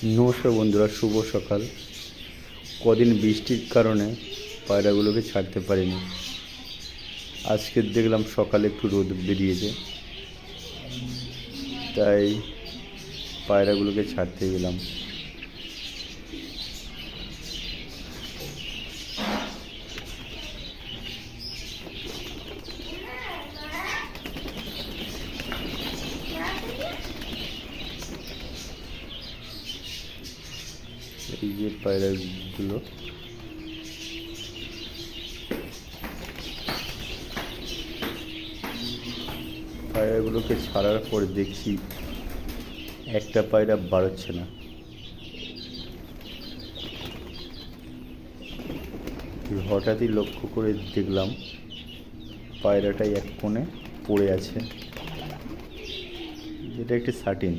নমস্কার বন্ধুরা, শুভ সকাল। কদিন বৃষ্টির কারণে পায়রাগুলোকে ছাড়তে পারিনি। আজকে দেখলাম সকালে একটু রোদ বেরিয়েছে, তাই পায়রাগুলোকে ছাড়তে গেলাম। এই যে পায়রাগুলো, পায়রাগুলোকে ছাড়ার পর দেখছি একটা পায়রা বাড়ছে না। হঠাৎই লক্ষ্য করে দেখলাম পায়রাটাই এক কোণে পড়ে আছে, যেটা একটি সাটিন।